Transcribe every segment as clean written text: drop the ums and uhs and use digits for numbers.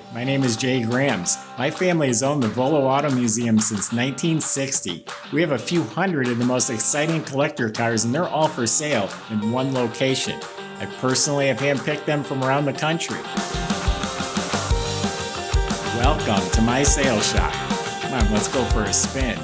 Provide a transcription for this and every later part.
Hi, my name is Jay Grams. My family has owned the Volo Auto Museum since 1960. We have a few hundred of the most exciting collector cars, and they're all for sale in one location. I personally have handpicked them from around the country. Welcome to my sales shop. Come on, let's go for a spin.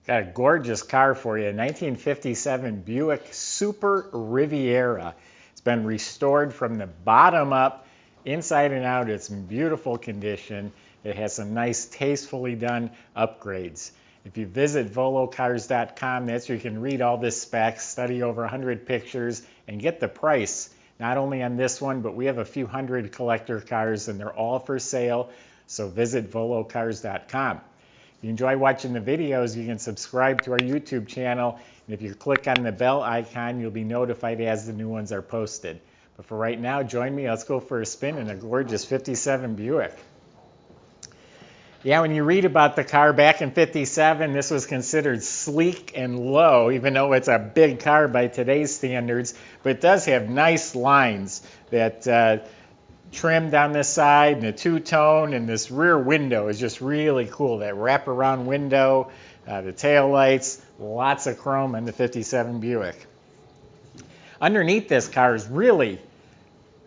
Got a gorgeous car for you, a 1957 Buick Super Riviera. It's been restored from the bottom up, inside and out. It's in beautiful condition. It has some nice, tastefully done upgrades. If you visit volocars.com, that's where you can read all this specs, study over 100 pictures, and get the price, not only on this one, but we have a few hundred collector cars, and they're all for sale, so visit volocars.com. If you enjoy watching the videos, you can subscribe to our YouTube channel, and if you click on the bell icon, you'll be notified as the new ones are posted. But for right now, join me. Let's go for a spin in a gorgeous 57 Buick. Yeah, when you read about the car back in 57, this was considered sleek and low, even though it's a big car by today's standards. But it does have nice lines that trim down this side, and the two-tone, and this rear window is just really cool. That wraparound window, the tail lights, lots of chrome on the 57 Buick. Underneath this car is really,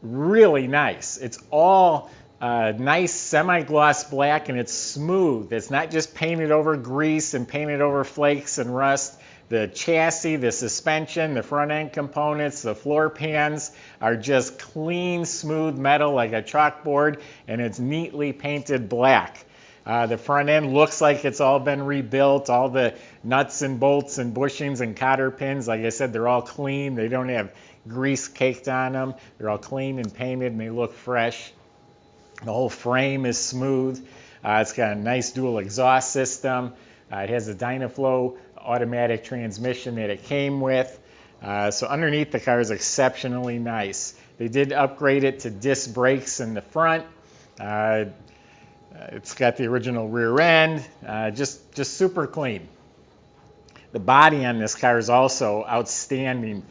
really nice. It's all nice semi-gloss black, and it's smooth. It's not just painted over grease and painted over flakes and rust. The chassis, the suspension, the front end components, the floor pans are just clean, smooth metal like a chalkboard, and it's neatly painted black. The front end looks like it's all been rebuilt. All the nuts and bolts and bushings and cotter pins, like I said, they're all clean. They don't have grease caked on them. They're all clean and painted, and they look fresh. The whole frame is smooth. It's got a nice dual exhaust system. It has a Dynaflow automatic transmission that it came with. So underneath the car is exceptionally nice. They did upgrade it to disc brakes in the front. It's got the original rear end, just super clean. The body on this car is also outstanding.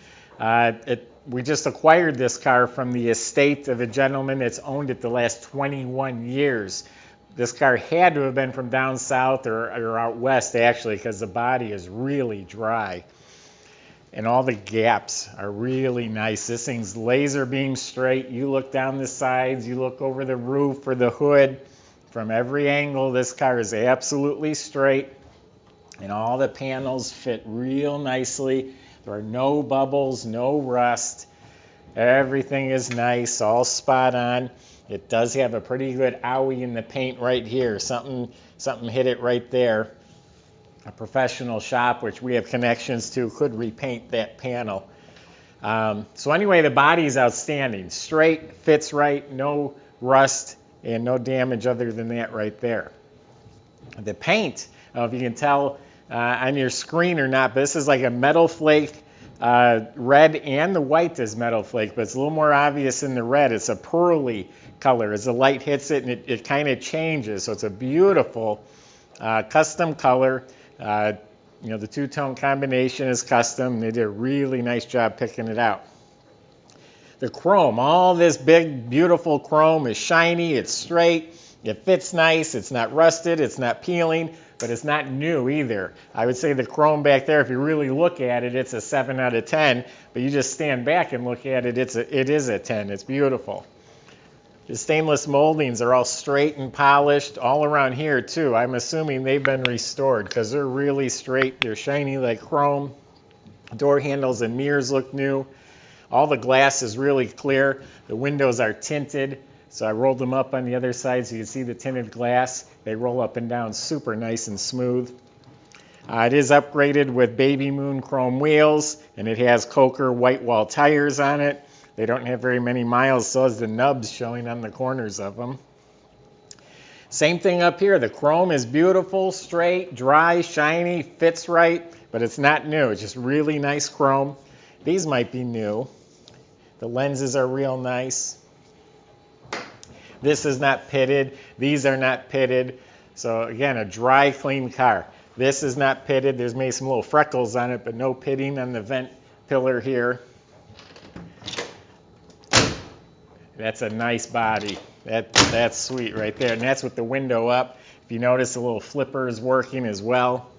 We just acquired this car from the estate of a gentleman that's owned it the last 21 years. This car had to have been from down south or out west, actually, because the body is really dry. And all the gaps are really nice. This thing's laser beam straight. You look down the sides, you look over the roof or the hood. From every angle, this car is absolutely straight. And all the panels fit real nicely. There are no bubbles, no rust. Everything is nice, all spot on. It does have a pretty good owie in the paint right here. Something hit it right there. A professional shop, which we have connections to, could repaint that panel. So anyway, the body is outstanding. Straight, fits right, no rust, and no damage other than that right there. The paint, I don't know if you can tell on your screen or not, but this is like a metal flake. Red and the white is metal flake, but it's a little more obvious in the red. It's a pearly color. As the light hits it, and it kind of changes. So it's a beautiful custom color. The two-tone combination is custom. They did a really nice job picking it out. The chrome, all this big, beautiful chrome is shiny. It's straight. It fits nice. It's not rusted. It's not peeling. But it's not new either. I would say the chrome back there, if you really look at it, it's a 7 out of 10. But you just stand back and look at it, it is a 10. It's beautiful. The stainless moldings are all straight and polished all around here too. I'm assuming they've been restored because they're really straight. They're shiny like chrome. Door handles and mirrors look new. All the glass is really clear. The windows are tinted. So I rolled them up on the other side so you can see the tinted glass. They roll up and down super nice and smooth. It is upgraded with baby moon chrome wheels, and it has Coker white wall tires on it. They don't have very many miles, so is the nubs showing on the corners of them. Same thing up here. The chrome is beautiful, straight, dry, shiny, fits right, but it's not new. It's just really nice chrome. These might be new. The lenses are real nice. This is not pitted. These are not pitted. So again, a dry, clean car. This is not pitted. There's maybe some little freckles on it, but no pitting on the vent pillar here. That's a nice body. That's sweet right there. And that's with the window up. If you notice, the little flipper is working as well.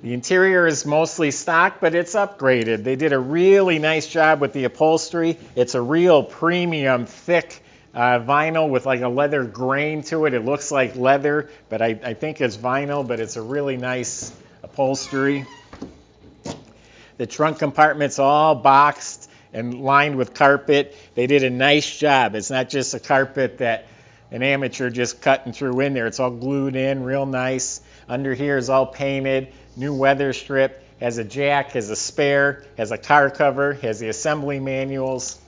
The interior is mostly stock, but it's upgraded. They did a really nice job with the upholstery. It's a real premium, thick vinyl with like a leather grain to it. It looks like leather, but I think it's vinyl, but it's a really nice upholstery. The trunk compartment's all boxed and lined with carpet. They did a nice job. It's not just a carpet that an amateur just cut and threw in there. It's all glued in, real nice. Under here is all painted, new weather strip, has a jack, has a spare, has a car cover, has the assembly manuals.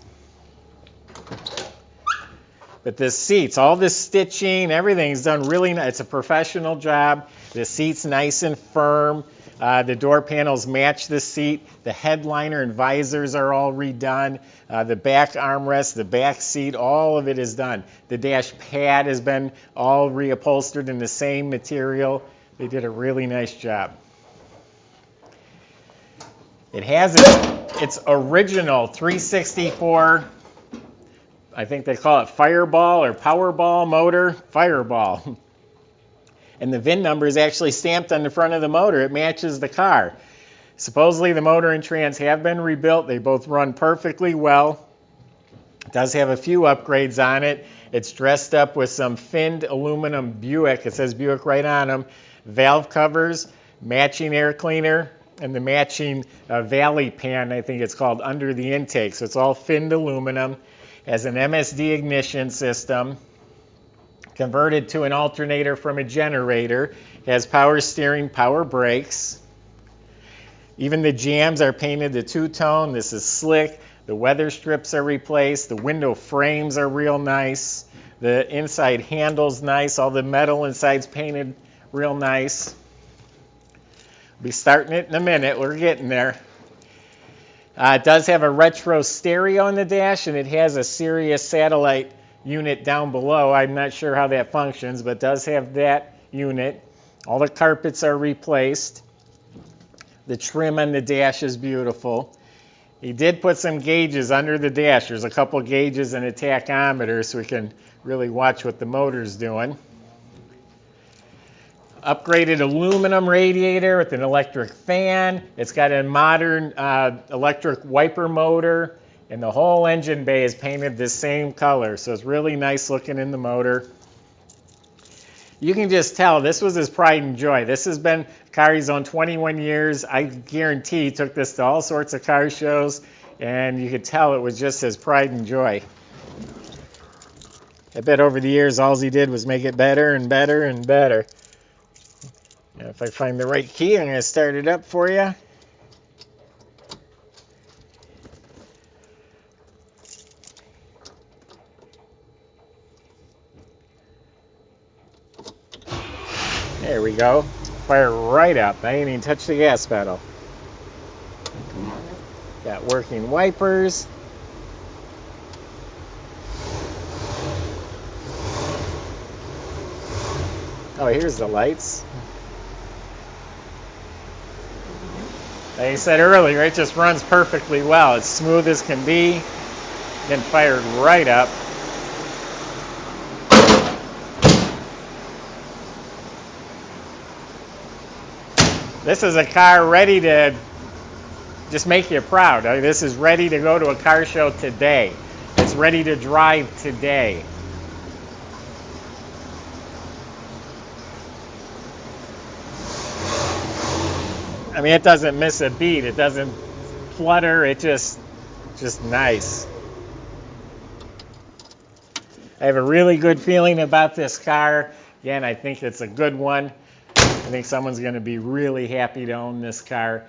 But the seats, all this stitching, everything's done really nice. It's a professional job. The seat's nice and firm. The door panels match the seat. The headliner and visors are all redone. The back armrest, the back seat, all of it is done. The dash pad has been all reupholstered in the same material. They did a really nice job. It has its original 364, I think they call it Fireball or Powerball motor, Fireball. And the VIN number is actually stamped on the front of the motor. It matches the car. Supposedly the motor and trans have been rebuilt. They both run perfectly well. It does have a few upgrades on it. It's dressed up with some finned aluminum Buick. It says Buick right on them. Valve covers, matching air cleaner, and the matching valley pan, I think it's called, under the intake. So it's all finned aluminum. Has an MSD ignition system. Converted to an alternator from a generator. Has power steering, power brakes. Even the jambs are painted the two-tone. This is slick. The weather strips are replaced. The window frames are real nice. The inside handle's nice. All the metal inside's painted real nice. Be starting it in a minute. We're getting there. It does have a retro stereo in the dash, and it has a Sirius satellite unit down below. I'm not sure how that functions, but it does have that unit. All the carpets are replaced. The trim on the dash is beautiful. He did put some gauges under the dash. There's a couple gauges and a tachometer so we can really watch what the motor's doing. Upgraded aluminum radiator with an electric fan. It's got a modern electric wiper motor. And the whole engine bay is painted the same color, so it's really nice looking in the motor. You can just tell this was his pride and joy. This has been a car he's owned 21 years. I guarantee he took this to all sorts of car shows, and you could tell it was just his pride and joy. I bet over the years all he did was make it better and better and better. Now if I find the right key, I'm going to start it up for you. There we go. Fire right up. I ain't even touched the gas pedal. Got working wipers. Oh, here's the lights. Like I said earlier, it just runs perfectly well. It's smooth as can be. Then fired right up. This is a car ready to just make you proud. This is ready to go to a car show today. It's ready to drive today. I mean, it doesn't miss a beat. It doesn't flutter. It just nice. I have a really good feeling about this car. Again, I think it's a good one. I think someone's going to be really happy to own this car.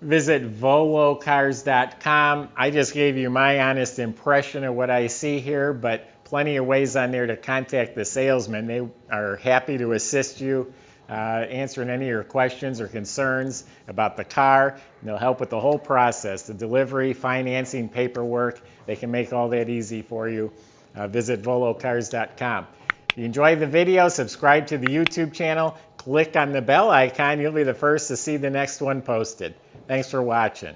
Visit volocars.com. I just gave you my honest impression of what I see here, but plenty of ways on there to contact the salesman. They are happy to assist you, answering any of your questions or concerns about the car. And they'll help with the whole process, the delivery, financing, paperwork. They can make all that easy for you. Visit volocars.com. If you enjoyed the video, subscribe to the YouTube channel. Click on the bell icon. You'll be the first to see the next one posted. Thanks for watching.